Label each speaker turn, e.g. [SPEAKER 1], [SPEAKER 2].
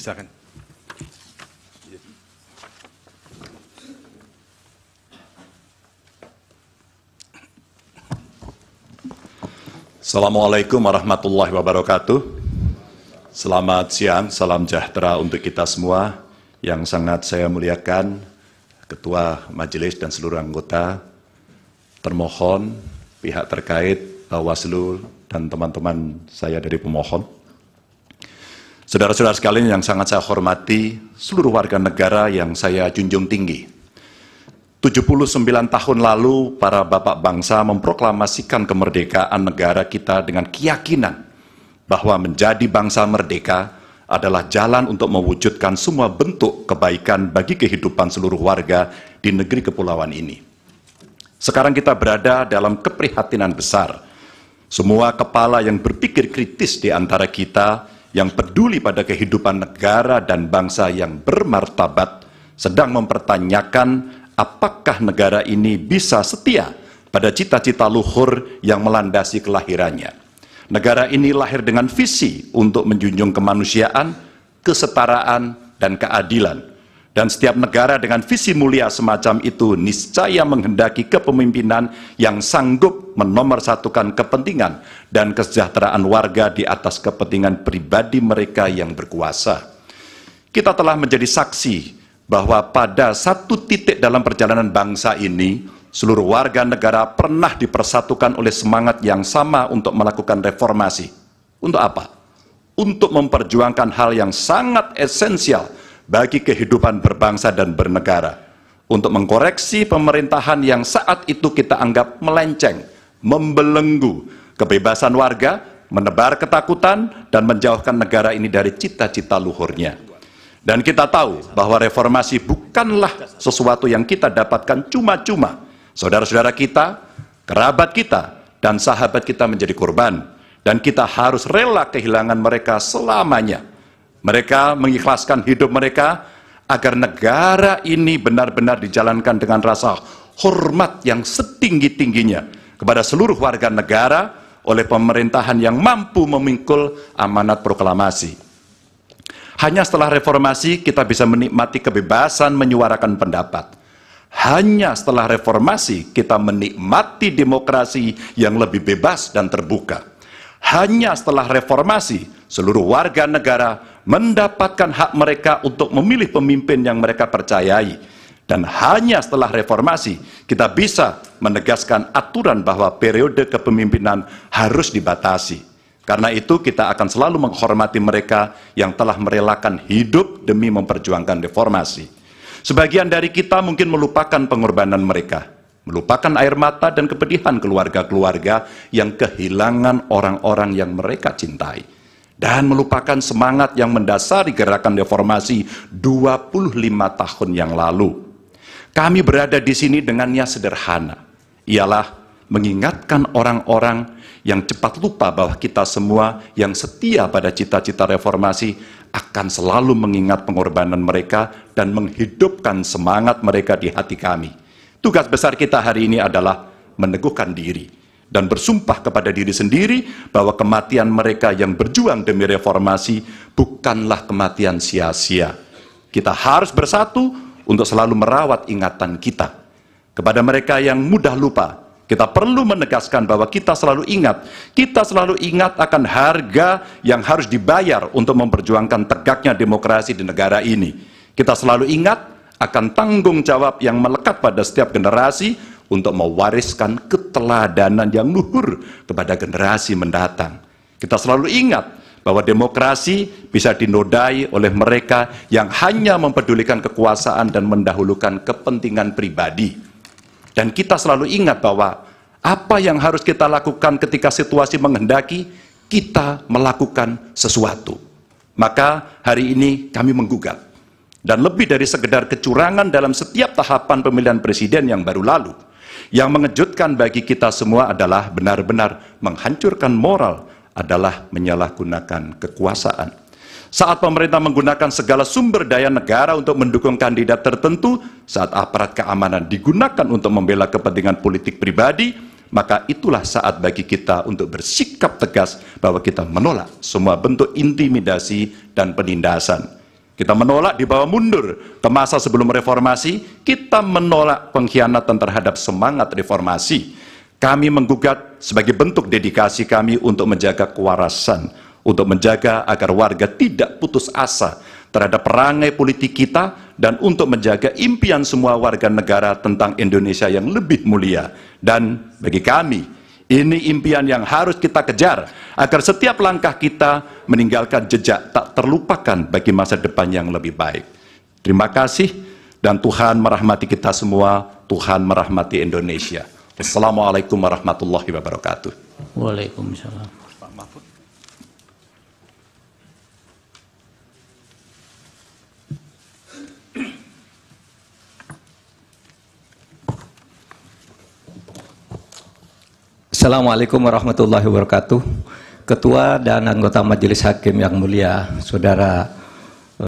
[SPEAKER 1] Silakan. Assalamualaikum warahmatullahi wabarakatuh. Selamat siang, salam sejahtera untuk kita semua. Yang sangat saya muliakan Ketua Majelis dan seluruh anggota, termohon, pihak terkait, Bawaslu, dan teman-teman saya dari pemohon. Saudara-saudara sekalian yang sangat saya hormati, seluruh warga negara yang saya junjung tinggi. 79 tahun lalu, para bapak bangsa memproklamasikan kemerdekaan negara kita dengan keyakinan bahwa menjadi bangsa merdeka adalah jalan untuk mewujudkan semua bentuk kebaikan bagi kehidupan seluruh warga di negeri kepulauan ini. Sekarang kita berada dalam keprihatinan besar. Semua kepala yang berpikir kritis di antara kita, yang peduli pada kehidupan negara dan bangsa yang bermartabat, sedang mempertanyakan apakah negara ini bisa setia pada cita-cita luhur yang melandasi kelahirannya. Negara ini lahir dengan visi untuk menjunjung kemanusiaan, kesetaraan, dan keadilan. Dan setiap negara dengan visi mulia semacam itu niscaya menghendaki kepemimpinan yang sanggup menomorsatukan kepentingan dan kesejahteraan warga di atas kepentingan pribadi mereka yang berkuasa. Kita telah menjadi saksi bahwa pada satu titik dalam perjalanan bangsa ini, seluruh warga negara pernah dipersatukan oleh semangat yang sama untuk melakukan reformasi. Untuk apa? Untuk memperjuangkan hal yang sangat esensial bagi kehidupan berbangsa dan bernegara. Untuk mengkoreksi pemerintahan yang saat itu kita anggap melenceng, membelenggu kebebasan warga, menebar ketakutan, dan menjauhkan negara ini dari cita-cita luhurnya. Dan kita tahu bahwa reformasi bukanlah sesuatu yang kita dapatkan cuma-cuma. Saudara-saudara kita, kerabat kita, dan sahabat kita menjadi korban. Dan kita harus rela kehilangan mereka selamanya. Mereka mengikhlaskan hidup mereka agar negara ini benar-benar dijalankan dengan rasa hormat yang setinggi-tingginya kepada seluruh warga negara oleh pemerintahan yang mampu memikul amanat proklamasi. Hanya setelah reformasi kita bisa menikmati kebebasan menyuarakan pendapat. Hanya setelah reformasi kita menikmati demokrasi yang lebih bebas dan terbuka. Hanya setelah reformasi seluruh warga negara mendapatkan hak mereka untuk memilih pemimpin yang mereka percayai. Dan hanya setelah reformasi kita bisa menegaskan aturan bahwa periode kepemimpinan harus dibatasi. Karena itu kita akan selalu menghormati mereka yang telah merelakan hidup demi memperjuangkan reformasi. Sebagian dari kita mungkin melupakan pengorbanan mereka, melupakan air mata dan kepedihan keluarga-keluarga yang kehilangan orang-orang yang mereka cintai, dan melupakan semangat yang mendasari gerakan reformasi 25 tahun yang lalu. Kami berada di sini dengan niat sederhana, ialah mengingatkan orang-orang yang cepat lupa bahwa kita semua yang setia pada cita-cita reformasi akan selalu mengingat pengorbanan mereka dan menghidupkan semangat mereka di hati kami. Tugas besar kita hari ini adalah meneguhkan diri dan bersumpah kepada diri sendiri bahwa kematian mereka yang berjuang demi reformasi bukanlah kematian sia-sia. Kita harus bersatu untuk selalu merawat ingatan kita. Kepada mereka yang mudah lupa, kita perlu menegaskan bahwa kita selalu ingat akan harga yang harus dibayar untuk memperjuangkan tegaknya demokrasi di negara ini. Kita selalu ingat akan tanggung jawab yang melekat pada setiap generasi untuk mewariskan keteladanan yang luhur kepada generasi mendatang. Kita selalu ingat bahwa demokrasi bisa dinodai oleh mereka yang hanya mempedulikan kekuasaan dan mendahulukan kepentingan pribadi. Dan kita selalu ingat bahwa apa yang harus kita lakukan ketika situasi menghendaki, kita melakukan sesuatu. Maka hari ini kami menggugat. Dan lebih dari sekedar kecurangan dalam setiap tahapan pemilihan presiden yang baru lalu, yang mengejutkan bagi kita semua adalah benar-benar menghancurkan moral, adalah menyalahgunakan kekuasaan. Saat pemerintah menggunakan segala sumber daya negara untuk mendukung kandidat tertentu, saat aparat keamanan digunakan untuk membela kepentingan politik pribadi, maka itulah saat bagi kita untuk bersikap tegas bahwa kita menolak semua bentuk intimidasi dan penindasan. Kita menolak dibawa mundur ke masa sebelum reformasi. Kita menolak pengkhianatan terhadap semangat reformasi. Kami menggugat sebagai bentuk dedikasi kami untuk menjaga kewarasan, untuk menjaga agar warga tidak putus asa terhadap perangai politik kita, dan untuk menjaga impian semua warga negara tentang Indonesia yang lebih mulia. Dan bagi kami, ini impian yang harus kita kejar, agar setiap langkah kita meninggalkan jejak tak terlupakan bagi masa depan yang lebih baik. Terima kasih, dan Tuhan merahmati kita semua, Tuhan merahmati Indonesia. Wassalamualaikum warahmatullahi wabarakatuh.
[SPEAKER 2] Waalaikumsalam. Assalamualaikum warahmatullahi wabarakatuh. Ketua dan anggota Majelis Hakim yang mulia, Saudara